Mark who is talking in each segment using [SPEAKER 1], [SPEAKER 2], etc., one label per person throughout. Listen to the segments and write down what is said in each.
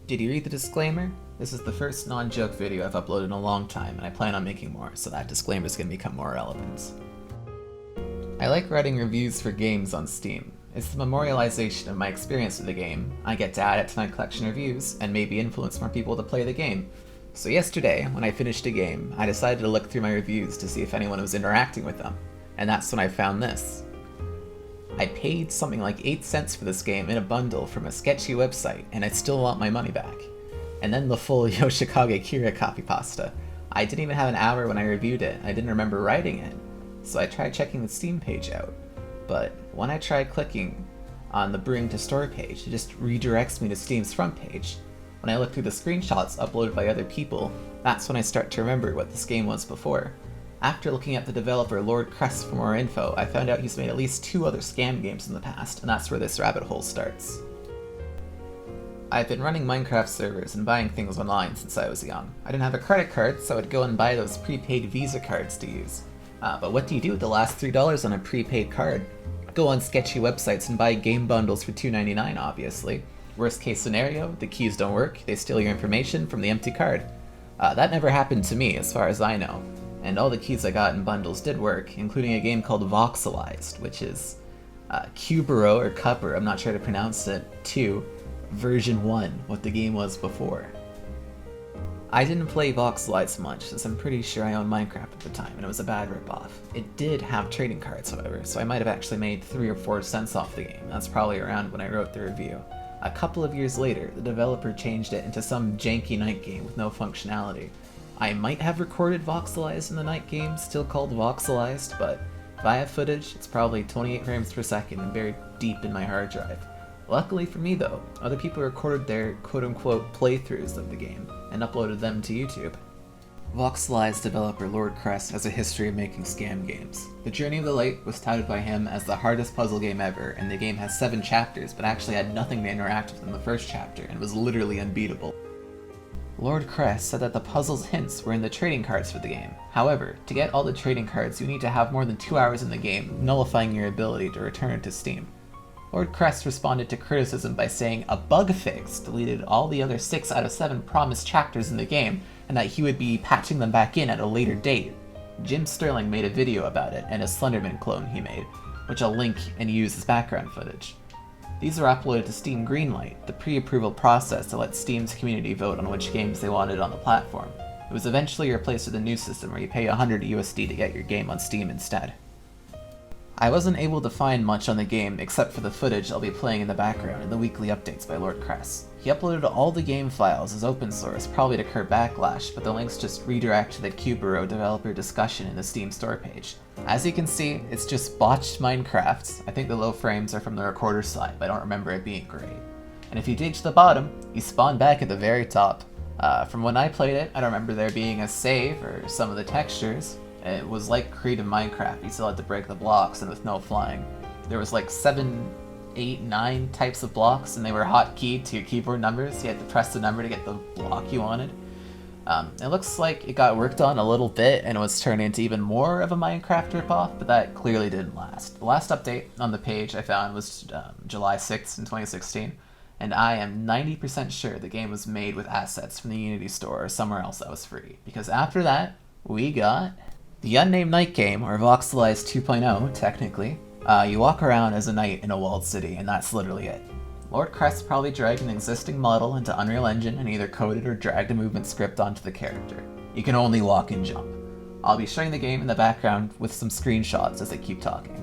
[SPEAKER 1] Did you read the disclaimer? This is the first non-joke video I've uploaded in a long time, and I plan on making more, so that disclaimer is going to become more relevant. I like writing reviews for games on Steam. It's the memorialization of my experience with the game. I get to add it to my collection of reviews, and maybe influence more people to play the game. So yesterday, when I finished a game, I decided to look through my reviews to see if anyone was interacting with them, and that's when I found this. I paid something like 8 cents for this game in a bundle from a sketchy website, and I still want my money back. And then the full Yoshikage Kira copypasta. I didn't even have an hour when I reviewed it, I didn't remember writing it. So I tried checking the Steam page out, but when I tried clicking on the Bring to Store page, it just redirects me to Steam's front page. When I look through the screenshots uploaded by other people, that's when I start to remember what this game was before. After looking at the developer Lord Kress for more info, I found out he's made at least 2 other scam games in the past, and that's where this rabbit hole starts. I've been running Minecraft servers and buying things online since I was young. I didn't have a credit card, so I'd go and buy those prepaid Visa cards to use. But what do you do with the last $3 on a prepaid card? Go on sketchy websites and buy game bundles for $2.99, obviously. Worst case scenario, the keys don't work, they steal your information from the empty card. That never happened to me, as far as I know. And all the keys I got in bundles did work, including a game called Voxelized, which is Qubburo, or Qubburo, I'm not sure how to pronounce it, 2, version 1, what the game was before. I didn't play Voxelized much, since I'm pretty sure I owned Minecraft at the time, and it was a bad ripoff. It did have trading cards, however, so I might have actually made 3 or 4 cents off the game. That's probably around when I wrote the review. A couple of years later, the developer changed it into some janky night game with no functionality. I might have recorded Voxelized in the night game, still called Voxelized, but if I have footage, it's probably 28 frames per second and buried deep in my hard drive. Luckily for me though, other people recorded their quote-unquote playthroughs of the game and uploaded them to YouTube. Voxelized developer Lord Kress has a history of making scam games. The Journey of the Light was touted by him as the hardest puzzle game ever, and the game has 7 chapters but actually had nothing to interact with in the first chapter and was literally unbeatable. Lord Kress said that the puzzle's hints were in the trading cards for the game. However, to get all the trading cards you need to have more than 2 hours in the game, nullifying your ability to return to Steam. Lord Kress responded to criticism by saying a bug fix deleted all the other 6 out of 7 promised chapters in the game, and that he would be patching them back in at a later date. Jim Sterling made a video about it and a Slenderman clone he made, which I'll link and use as background footage. These are uploaded to Steam Greenlight, the pre-approval process to let Steam's community vote on which games they wanted on the platform. It was eventually replaced with a new system where you pay $100 USD to get your game on Steam instead. I wasn't able to find much on the game except for the footage I'll be playing in the background in the weekly updates by Lord Kress. He uploaded all the game files as open source, probably to curb backlash, but the links just redirect to the Qubburo developer discussion in the Steam store page. As you can see, it's just botched Minecraft. I think the low frames are from the recorder side, but I don't remember it being great. And if you dig to the bottom, you spawn back at the very top. From when I played it, I don't remember there being a save or some of the textures. It was like creative Minecraft, you still had to break the blocks and with no flying. There was like 7, 8, 9 types of blocks and they were hotkeyed to your keyboard numbers, you had to press the number to get the block you wanted. It looks like it got worked on a little bit and it was turned into even more of a Minecraft ripoff, but that clearly didn't last. The last update on the page I found was July 6th in 2016, and I am 90% sure the game was made with assets from the Unity store or somewhere else that was free, because after that, we got the unnamed night game, or Voxelized 2.0, technically. You walk around as a knight in a walled city, and that's literally it. Lord Kress probably dragged an existing model into Unreal Engine and either coded or dragged a movement script onto the character. You can only walk and jump. I'll be showing the game in the background with some screenshots as I keep talking.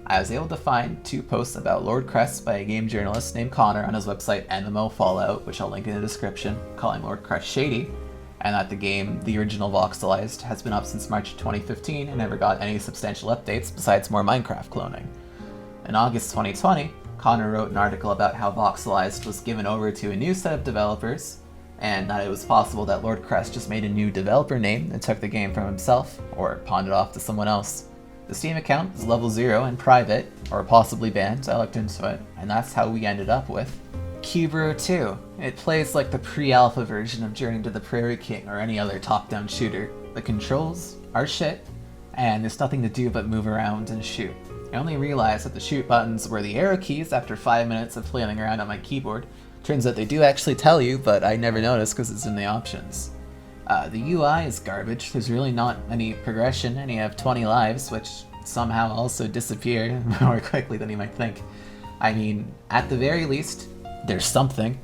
[SPEAKER 1] I was able to find 2 posts about Lord Kress by a game journalist named Connor on his website MMOFallout, which I'll link in the description, calling Lord Kress shady, and that the game, the original Voxelized, has been up since March 2015 and never got any substantial updates besides more Minecraft cloning. In August 2020, Connor wrote an article about how Voxelized was given over to a new set of developers, and that it was possible that Lord Kress just made a new developer name and took the game from himself, or pawned it off to someone else. The Steam account is level 0 and private, or possibly banned, I looked into it, and that's how we ended up with Qubburo 2. It plays like the pre-alpha version of Journey to the Prairie King or any other top-down shooter. The controls are shit, and there's nothing to do but move around and shoot. I only realized that the shoot buttons were the arrow keys after 5 minutes of flailing around on my keyboard, Turns out they do actually tell you, but I never noticed because it's in the options. The UI is garbage. There's really not any progression, and you have 20 lives, which somehow also disappear more quickly than you might think. I mean, at the very least, there's something.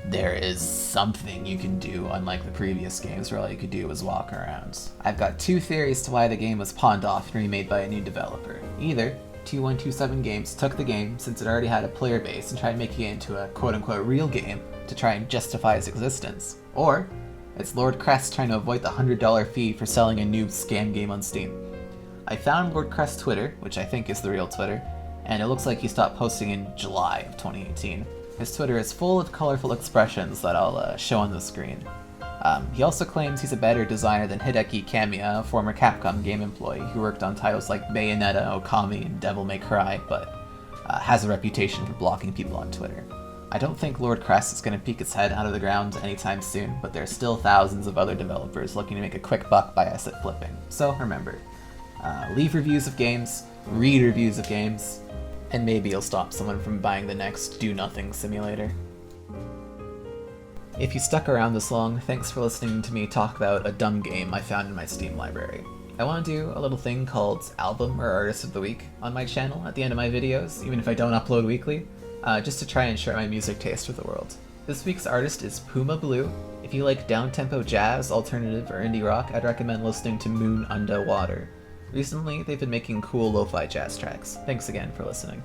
[SPEAKER 1] There is something you can do, unlike the previous games where all you could do was walk around. I've got two theories to why the game was pawned off and remade by a new developer. Either 2127 Games took the game, since it already had a player base, and tried making it into a quote-unquote real game to try and justify its existence. Or it's Lord Kress trying to avoid the $100 fee for selling a new scam game on Steam. I found Lord Kress' Twitter, which I think is the real Twitter, and it looks like he stopped posting in July of 2018. His Twitter is full of colorful expressions that I'll show on the screen. He also claims he's a better designer than Hideki Kamiya, a former Capcom game employee who worked on titles like Bayonetta, Okami, and Devil May Cry, but has a reputation for blocking people on Twitter. I don't think Lord Kress is going to peek his head out of the ground anytime soon, but there are still thousands of other developers looking to make a quick buck by asset flipping. So remember, leave reviews of games, read reviews of games, and maybe you'll stop someone from buying the next do-nothing simulator. If you stuck around this long, thanks for listening to me talk about a dumb game I found in my Steam library. I want to do a little thing called Album or Artist of the Week on my channel at the end of my videos, even if I don't upload weekly, just to try and share my music taste with the world. This week's artist is Puma Blue. If you like down-tempo jazz, alternative, or indie rock, I'd recommend listening to Moon Undah Water. Recently, they've been making cool lo-fi jazz tracks. Thanks again for listening.